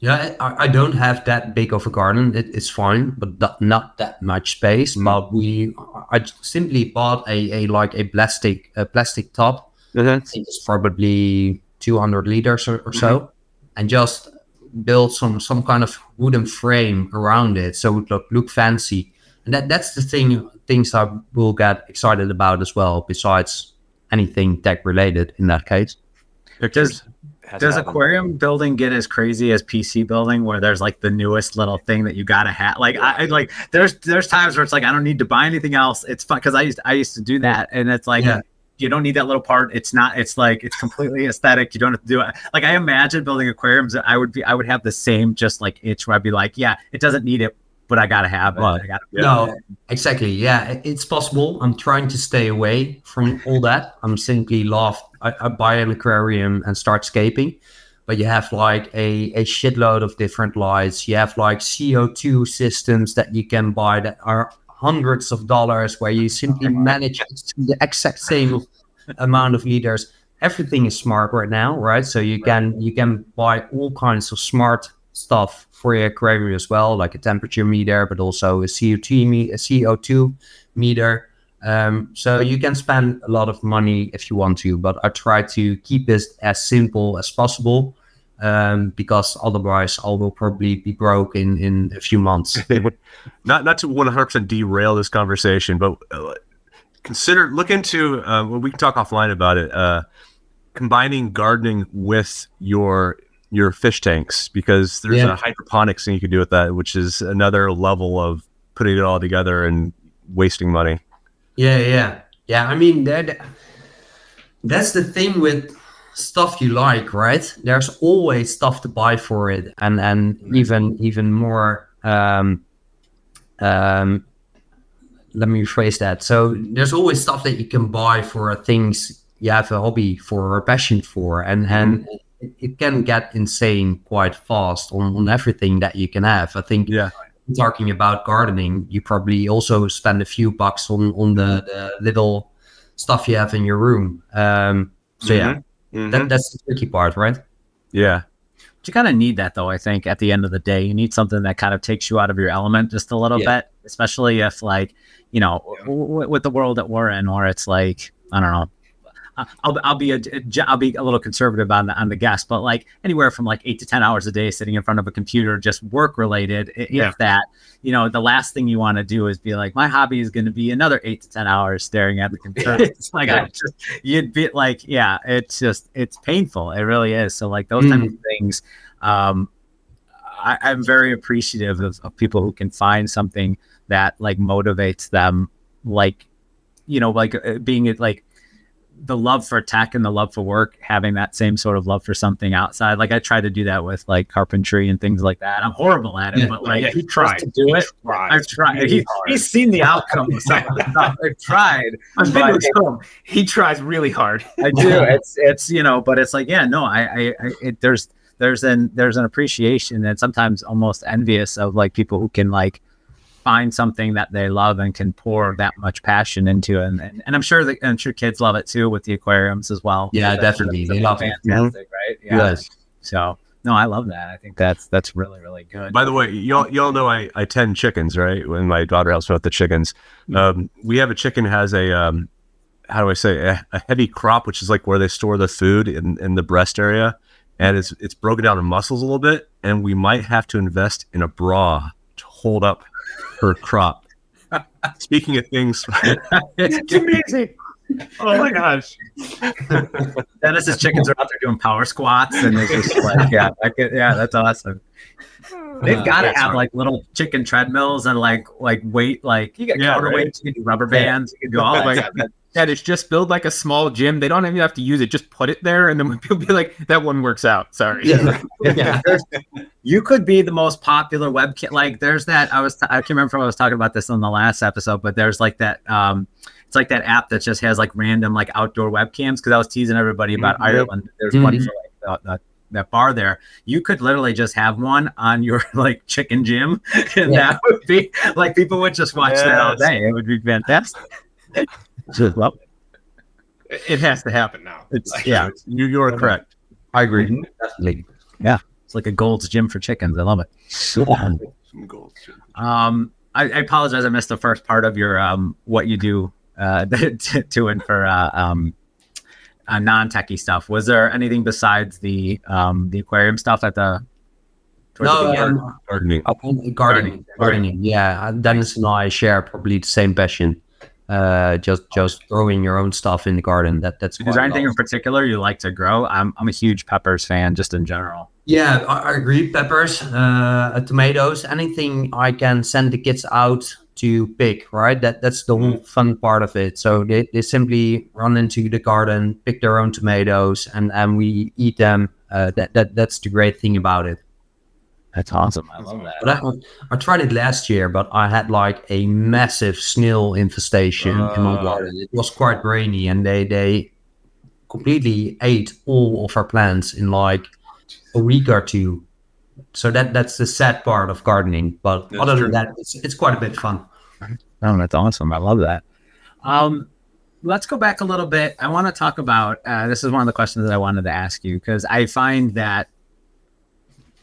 Yeah, I don't have that big of a garden. It's fine, but not that much space. But I simply bought a plastic top. I think it's probably 200 liters or so, and just built some kind of wooden frame around it so it look fancy. And that's the things I will get excited about as well. Besides anything tech related, in that case. Does aquarium building get as crazy as PC building, where there's like the newest little thing that you gotta have? Like I like there's times where it's like I don't need to buy anything else. It's fun because I used to do that, and it's like you don't need that little part. It's not. It's like it's completely aesthetic. You don't have to do it. Like I imagine building aquariums. I would have the same just like itch where I'd be like, yeah, it doesn't need it, but I gotta have it. No, exactly. Yeah, it's possible. I'm trying to stay away from all that. I'm simply I buy an aquarium and start scaping, but you have like a shitload of different lights. You have like CO2 systems that you can buy that are hundreds of dollars, where you simply manage the exact same amount of liters. Everything is smart right now, right? So you can buy all kinds of smart stuff for your aquarium as well, like a temperature meter, but also a CO2 meter. So you can spend a lot of money if you want to, but I try to keep this as simple as possible, because otherwise I will probably be broke in a few months. Not to 100% derail this conversation, but look into, well, we can talk offline about it, combining gardening with your fish tanks, because there's a hydroponics thing you can do with that, which is another level of putting it all together and wasting money. Yeah. I mean, that's the thing with stuff you like, right? There's always stuff to buy for it, and even more. Let me rephrase that. So there's always stuff that you can buy for things you have a hobby for or a passion for, and it can get insane quite fast on everything that you can have. I think. Yeah. Talking about gardening, you probably also spend a few bucks on the little stuff you have in your room. That's the tricky part, right? Yeah. But you kind of need that, though. I think at the end of the day, you need something that kind of takes you out of your element just a little bit, especially if, like, with the world that we're in, or it's like, I don't know. I'll be a little conservative on the guess, but like anywhere from like 8 to 10 hours a day sitting in front of a computer, just work related. If that, the last thing you want to do is be like, my hobby is going to be another 8 to 10 hours staring at the computer. It's like you'd be like, it's painful. It really is. So like those type of things, I'm very appreciative of people who can find something that like motivates them, like being it like. The love for tech and the love for work, having that same sort of love for something outside. Like I try to do that with like carpentry and things like that. I'm horrible at it, but like he tried to do it. I've tried. He's seen the outcome of some of the stuff. I've tried. I've been to his home. He tries really hard. I do. It's but it's like there's an appreciation and sometimes almost envious of like people who can like find something that they love and can pour that much passion into, and I'm sure kids love it too with the aquariums as well. Yeah, definitely, they love it. Fantastic, right? Yeah. Yes. So no, I love that. I think that's really, really good. By the way, y'all know I tend chickens, right? When my daughter helps me with the chickens, we have a chicken has a how do I say a heavy crop, which is like where they store the food in the breast area, and it's broken down in muscles a little bit, and we might have to invest in a bra to hold up her crop. Speaking of things, it's amazing. Oh my gosh! Dennis's chickens are out there doing power squats, and they're just like, that's awesome. They've got to have like little chicken treadmills and like weight, like you got counterweights, you can do rubber bands, you can do all that. Yeah, it's just build like a small gym. They don't even have to use it; just put it there, and then people be like, "That one works out." Sorry. Yeah. You could be the most popular webcam. Like, there's that. I can't remember if I was talking about this on the last episode, but there's like that. It's like that app that just has like random like outdoor webcams. Because I was teasing everybody about Ireland. There's one for like that bar there. You could literally just have one on your like chicken gym, and that would be like people would just watch that all day. It would be fantastic. Well, it has to happen now. You're correct. I agree. Definitely. Yeah. It's like a Gold's Gym for chickens. I love it. Some goals. I apologize. I missed the first part of your what you do to and for non-techie stuff. Was there anything besides the aquarium stuff at the? Gardening. Gardening. Yeah, Dennis and I share probably the same passion. Just growing your own stuff in the garden. That's. Is there anything in particular you like to grow? I'm a huge peppers fan, just in general. Yeah, I agree. Peppers, tomatoes, anything I can send the kids out to pick. Right, that's the whole fun part of it. So they simply run into the garden, pick their own tomatoes, and we eat them. That's the great thing about it. That's awesome. I love that. But I tried it last year, but I had like a massive snail infestation in my garden. It was quite rainy, and they completely ate all of our plants in like a week or two. So that's the sad part of gardening. But other than that, it's quite a bit fun. Oh, that's awesome. I love that. Let's go back a little bit. I want to talk about, this is one of the questions that I wanted to ask you, because I find that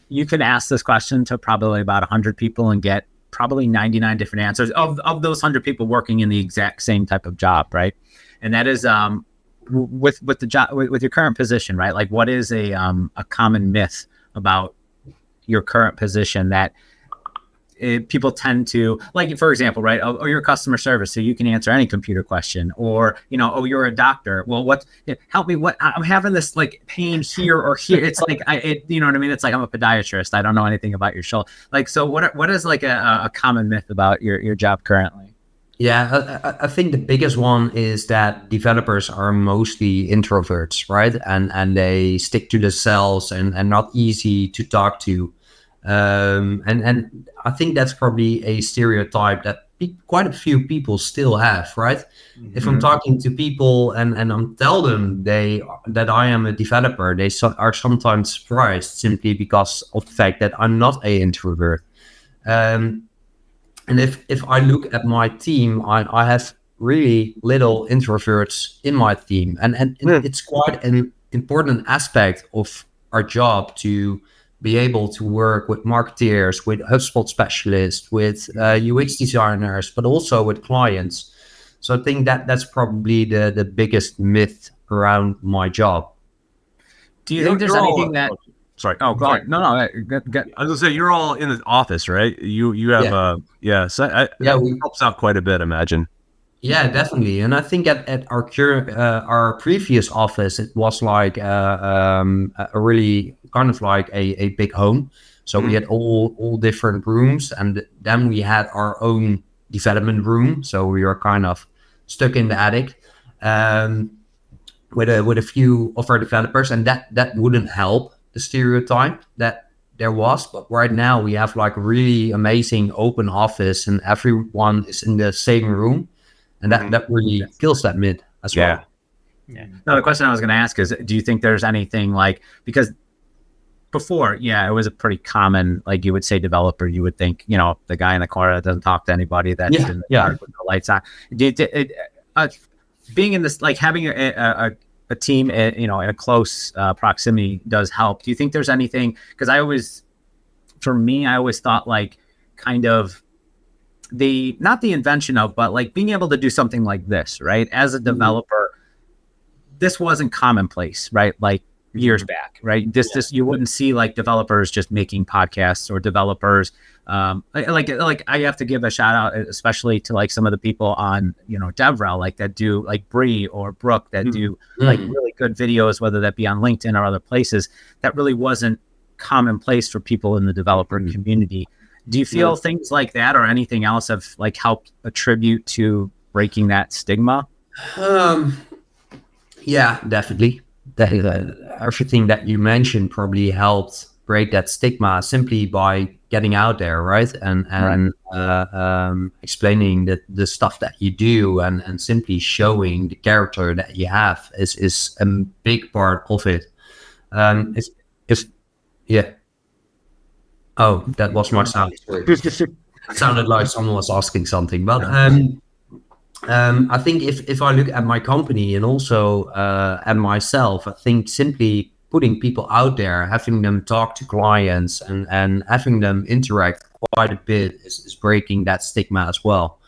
you can ask this question to probably about 100 people and get probably 99 different answers of those 100 people working in the exact same type of job, right? And that is with the job, with your current position, right? Like, what is a common myth about your current position that people tend to, like, for example, right? Oh, you're customer service, so you can answer any computer question, or, oh, you're a doctor. Well, help me, I'm having this like pain here or here. It's like, you know what I mean? It's like, I'm a podiatrist. I don't know anything about your shoulder. Like, so what is like a common myth about your job currently? Yeah, I think the biggest one is that developers are mostly introverts, right? And they stick to themselves and not easy to talk to. And I think that's probably a stereotype that quite a few people still have, right? Mm-hmm. If I'm talking to people and I'm tell them that I am a developer, they are sometimes surprised simply because of the fact that I'm not an introvert. And if I look at my team, I have really little introverts in my team, and it's quite an important aspect of our job to be able to work with marketeers, with HubSpot specialists, with UX designers, but also with clients. So I think that's probably the biggest myth around my job. Do you think there's anything that... Sorry. Oh, go on. No. I was gonna say, you're all in the office, right? You have So it helps out quite a bit, I imagine. Yeah, definitely. And I think at our previous office, it was like a really kind of like a big home. So we had all different rooms, and then we had our own development room. So we were kind of stuck in the attic with a few of our developers, and that wouldn't help the stereotype that there was. But right now we have like a really amazing open office, and everyone is in the same room. And that really kills that myth as well. Yeah. No, the question I was going to ask is, do you think there's anything like, because before, it was a pretty common, like you would say developer, you would think, the guy in the corner that doesn't talk to anybody, that's in the dark with the lights on. Being in this, like having a team, in a close proximity does help. Do you think there's anything, because I always thought like kind of, not the invention of, but like being able to do something like this, right? As a developer, this wasn't commonplace, right? Like years back, right? This you wouldn't see like developers just making podcasts, or developers like I have to give a shout out, especially to like some of the people on DevRel, like that do like Bree or Brooke that do like really good videos, whether that be on LinkedIn or other places. That really wasn't commonplace for people in the developer community. Do you feel things like that or anything else have like helped attribute to breaking that stigma? Yeah, definitely. Everything that you mentioned probably helped break that stigma simply by getting out there, right? And explaining the stuff that you do and simply showing the character that you have is a big part of it. Oh, that was my sound. It sounded like someone was asking something. But I think if I look at my company and also at myself, I think simply putting people out there, having them talk to clients and having them interact quite a bit is breaking that stigma as well.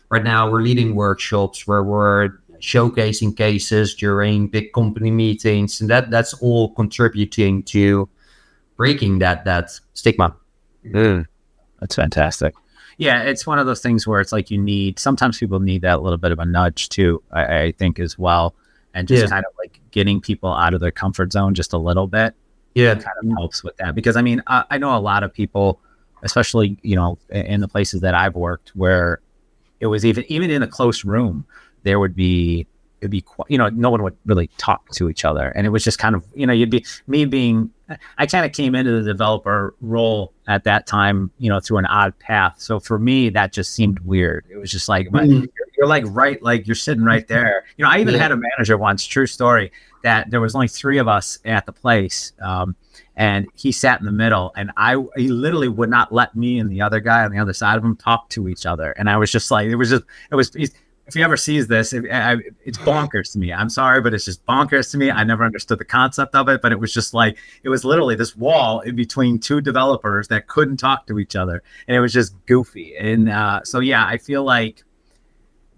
Right now, we're leading workshops where we're showcasing cases during big company meetings, and that's all contributing to breaking that stigma. That's fantastic. Yeah, it's one of those things where it's like sometimes people need that little bit of a nudge too, I think as well. And just kind of like getting people out of their comfort zone just a little bit. Yeah. Kind of helps with that. Because I mean, I know a lot of people, especially, in the places that I've worked where it was even in a close room, it'd be, no one would really talk to each other. And it was just kind of, I kind of came into the developer role at that time, through an odd path. So for me, that just seemed weird. It was just like, you're like, right, like you're sitting right there. I even had a manager once, true story, that there was only 3 of us at the place. And he sat in the middle, and he literally would not let me and the other guy on the other side of him talk to each other. And I was just like, if he ever sees this, it's bonkers to me. I'm sorry, but it's just bonkers to me. I never understood the concept of it, but it was just like, it was literally this wall in between 2 developers that couldn't talk to each other. And it was just goofy. And so, yeah, I feel like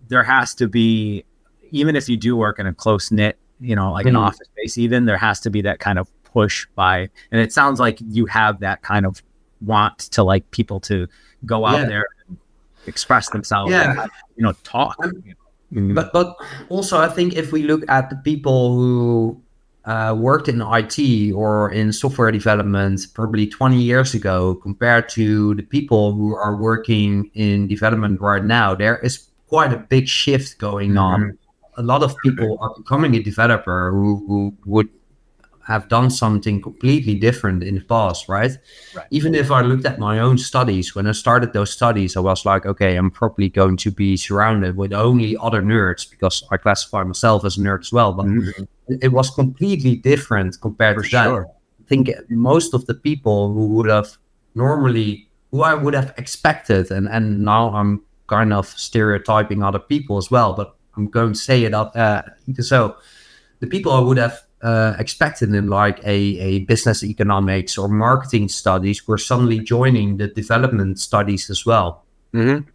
there has to be, even if you do work in a close knit, like an office space, even there has to be that kind of push by, and it sounds like you have that kind of want to like people to go out there and express themselves, talk. But also, I think if we look at the people who worked in IT or in software development probably 20 years ago compared to the people who are working in development right now, there is quite a big shift going on. A lot of people are becoming a developer who would have done something completely different in the past, right? Even if I looked at my own studies, when I started those studies, I was like, okay, I'm probably going to be surrounded with only other nerds because I classify myself as a nerd as well. But it was completely different compared to that. I think most of the people who I would have expected, and now I'm kind of stereotyping other people as well, but I'm going to say it up. So the people I would have expected in like a business economics or marketing studies were suddenly joining the development studies as well. And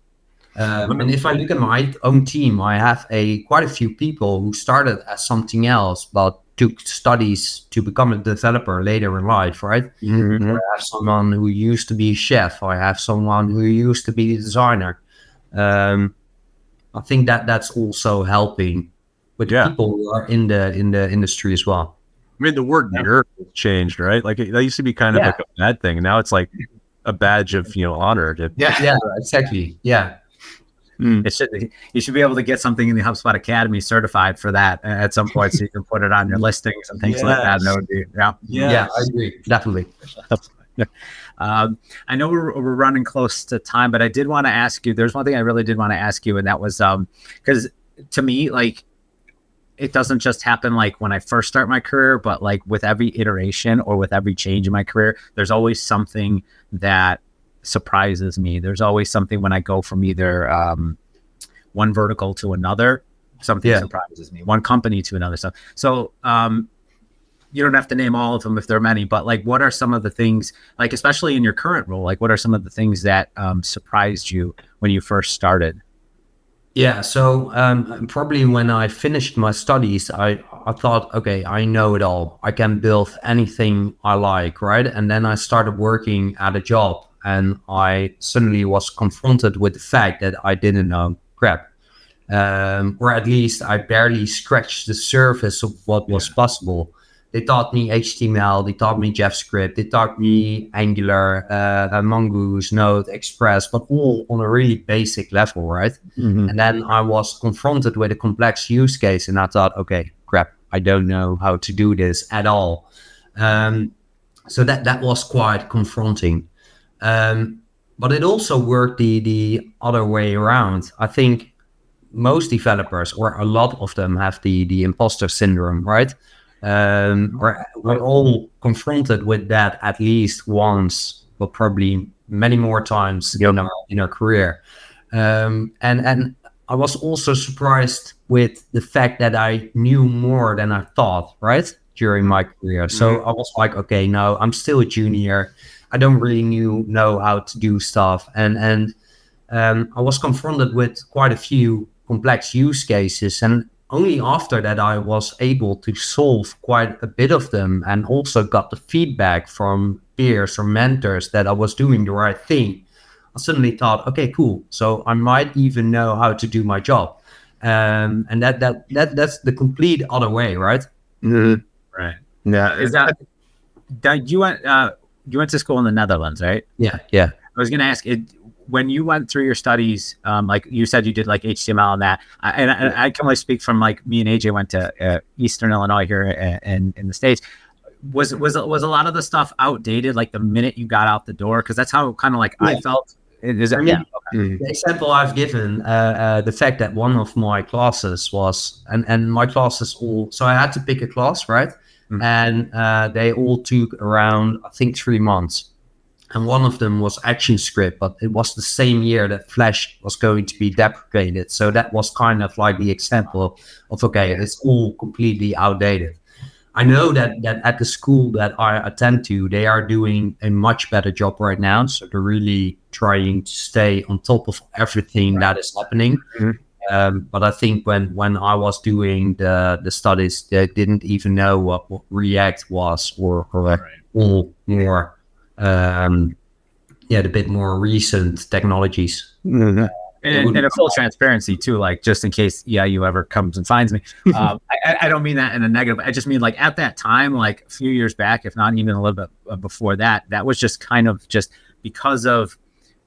if I look at my own team, I have quite a few people who started as something else but took studies to become a developer later in life, right? I have someone who used to be a chef. I have someone who used to be a designer. I think that's also helping with people who are in the industry as well. I mean, the word nerd has changed, right? Like that used to be kind of like a bad thing, and now it's like a badge of honor. Exactly. Yeah. You should be able to get something in the HubSpot Academy certified for that at some point, so you can put it on your listings and things like that. That would be I agree, definitely. I know we're running close to time, but I did want to ask you. There's one thing I really did want to ask you, and that was because to me, like, it doesn't just happen like when I first start my career, but like with every iteration or with every change in my career, there's always something that surprises me. There's always something when I go from either one vertical to another, something surprises me, one company to another stuff. So you don't have to name all of them if there are many, but like, what are some of the things, like, especially in your current role, like what are some of the things that surprised you when you first started? Yeah, so probably when I finished my studies, I thought, okay, I know it all. I can build anything I like, right? And then I started working at a job, and I suddenly was confronted with the fact that I didn't know crap. Or at least I barely scratched the surface of what was possible. They taught me HTML, they taught me JavaScript, they taught me Angular, Mongoose, Node, Express, but all on a really basic level, right? And then I was confronted with a complex use case, and I thought, okay, crap, I don't know how to do this at all. So that was quite confronting. But it also worked the other way around. I think most developers, or a lot of them, have the imposter syndrome, right? We're all confronted with that at least once, but probably many more times in our career. And I was also surprised with the fact that I knew more than I thought, right? during my career. So I was like, okay, no, I'm still a junior. I don't really know how to do stuff. And I was confronted with quite a few complex use cases. And only after that, I was able to solve quite a bit of them, and also got the feedback from peers or mentors that I was doing the right thing. I suddenly thought, okay, cool. So I might even know how to do my job. And that's the complete other way, right? Mm-hmm. Right. Yeah. Is that you went to school in the Netherlands, right? Yeah. I was going to ask when you went through your studies, like you said, you did like HTML and that, and I can only speak from like me and AJ went to Eastern Illinois here in the States. Was a lot of the stuff outdated like the minute you got out the door? Because that's how kind of like I felt. Is it? Yeah. Okay. The example I've given, the fact that one of my classes was, and my classes all, so I had to pick a class, right? Mm-hmm. And they all took around, I think, 3 months. And one of them was ActionScript, but it was the same year that Flash was going to be deprecated. So that was kind of like the example of, okay, it's all completely outdated. I know that at the school that I attend to, they are doing a much better job right now. So they're really trying to stay on top of everything that is happening. Mm-hmm. But I think when I was doing the studies, they didn't even know what React was or all more, the bit more recent technologies. Mm-hmm. And a full transparency too, like just in case you ever comes and finds me. I don't mean that in a negative. I just mean like at that time, like a few years back, if not even a little bit before that, that was just kind of just because of,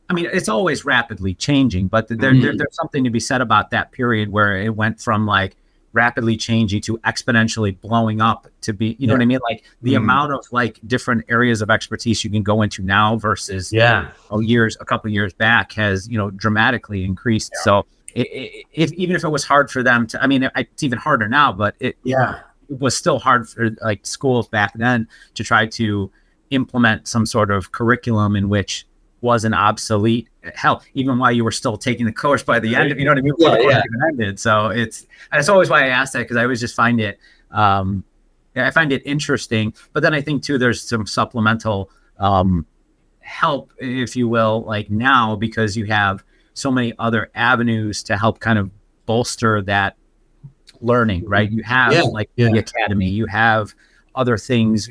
I mean, it's always rapidly changing, but there's something to be said about that period where it went from like rapidly changing to exponentially blowing up to be, you know what I mean? Like the amount of like different areas of expertise you can go into now versus a couple of years back has, dramatically increased. Yeah. So even if it was hard for them to, I mean, it's even harder now, but it was still hard for like schools back then to try to implement some sort of curriculum in which wasn't obsolete. Hell, even while you were still taking the course by the end, you know what I mean? Before the course even ended. So that's always why I asked that, because I always just find it, I find it interesting. But then I think too, there's some supplemental help, if you will, like now, because you have so many other avenues to help kind of bolster that learning, right? You have the Academy, you have other things,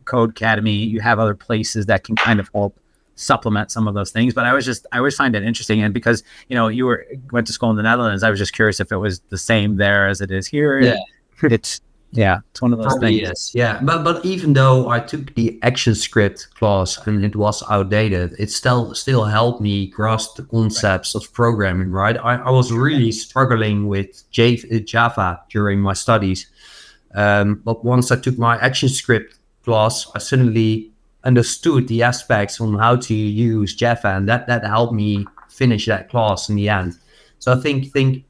Code Academy, you have other places that can kind of help supplement some of those things. But I always find it interesting. And because, you went to school in the Netherlands, I was just curious if it was the same there as it is here. Yeah. It's one of those Probably things. Is. Yeah. But even though I took the ActionScript class and it was outdated, it still helped me grasp the concepts of programming, right? I was really struggling with Java during my studies. But once I took my ActionScript class, I suddenly understood the aspects on how to use Java, and that helped me finish that class in the end. So I think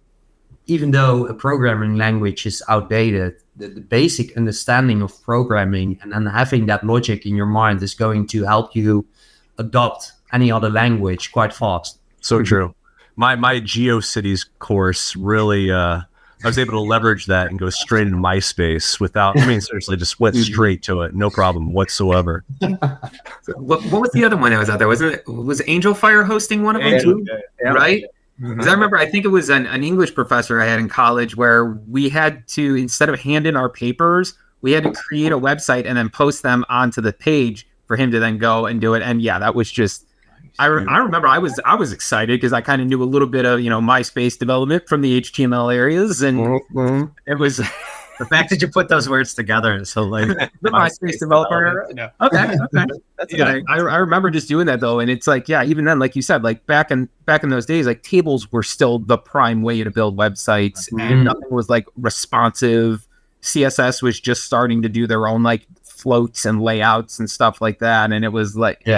even though a programming language is outdated, the basic understanding of programming and then having that logic in your mind is going to help you adopt any other language quite fast. So true. My GeoCities course really I was able to leverage that and go straight into MySpace without, seriously, just went straight to it. No problem whatsoever. What was the other one that was out there? Was Angel Fire hosting one of them too? Yeah. Right? Because I remember, I think it was an English professor I had in college where we had to, instead of hand in our papers, we had to create a website and then post them onto the page for him to then go and do it. And that was just, I remember I was excited because I kind of knew a little bit of, MySpace development from the HTML areas. And it was the fact that you put those words together. So like the MySpace developer. Yeah. Okay. That's good. I remember just doing that though. And it's like, even then, like you said, like back in those days, like tables were still the prime way to build websites and nothing was like responsive. CSS was just starting to do their own like floats and layouts and stuff like that. And it was like,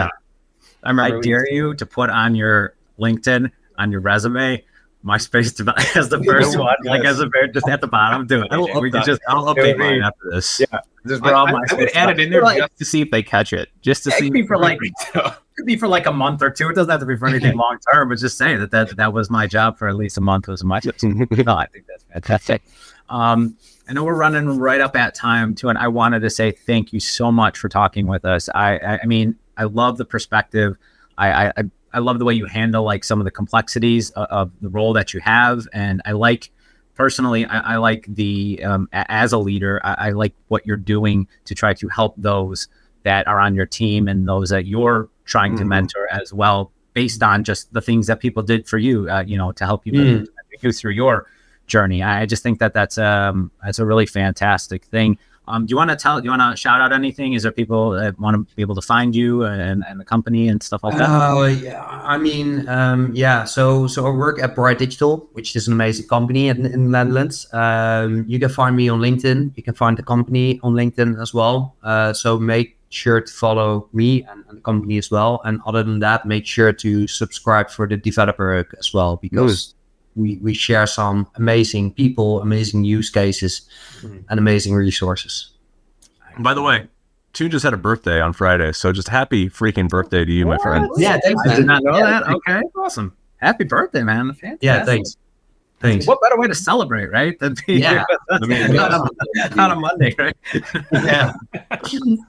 I dare you to put on your LinkedIn, on your resume, MySpace as the first one, like as a very, just at the bottom. Do it. I'll update mine after this. Yeah, just I would add it in there just to see if they catch it. Just to see. Could be for like a month or two. It doesn't have to be for anything long term. But just say that was my job for at least a month. Was my job. No, I think that's fantastic. I know we're running right up at time too, and I wanted to say thank you so much for talking with us. I mean, I love the perspective. I love the way you handle like some of the complexities of the role that you have, and I like personally, I like the as a leader, I like what you're doing to try to help those that are on your team and those that you're trying to mentor as well, based on just the things that people did for you, to help you go through your journey. I just think that that's a really fantastic thing. Do you want to shout out anything? Is there people that want to be able to find you and the company and stuff like that? Yeah, I mean, So I work at Bright Digital, which is an amazing company in the Netherlands. You can find me on LinkedIn. You can find the company on LinkedIn as well. So make sure to follow me and the company as well. And other than that, make sure to subscribe for the developer as well, because we share some amazing people, amazing use cases, and amazing resources. By the way, Teun just had a birthday on Friday, so just happy freaking birthday to you, my friend. Yeah, thanks, man. I did not know that. Okay, awesome. Happy birthday, man. Fantastic. Yeah, thanks. What better way to celebrate, right? Than be here on a Monday, right?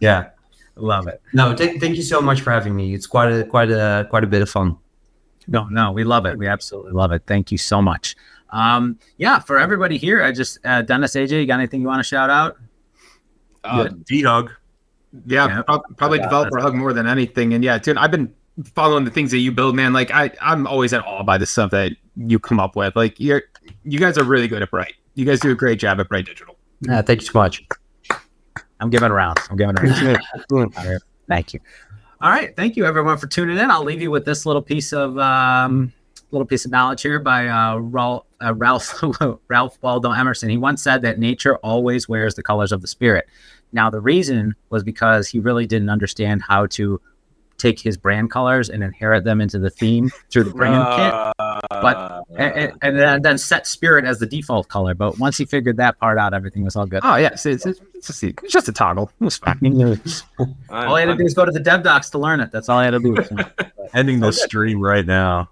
Yeah. Love it. No, thank you so much for having me. It's quite a bit of fun. No, we love it. We absolutely love it. Thank you so much. For everybody here, I just Dennis, AJ, you got anything you want to shout out? D-Hug. Yeah, probably developer hug more than anything. And yeah, dude, I've been following the things that you build, man. Like I'm always at awe by the stuff that you come up with. Like you guys are really good at Bright. You guys do a great job at Bright Digital. Thank you so much. I'm giving it a round. Thank you. All right, thank you everyone for tuning in. I'll leave you with this little piece of knowledge here by Ralph Waldo Emerson. He once said that nature always wears the colors of the spirit. Now, the reason was because he really didn't understand how to take his brand colors and inherit them into the theme through the brand kit, but and then set spirit as the default color. But once he figured that part out, everything was all good. Oh yeah, it's just a toggle. It was fine. All I had to do is go to the dev docs to learn it. That's all I had to do. Ending this stream right now.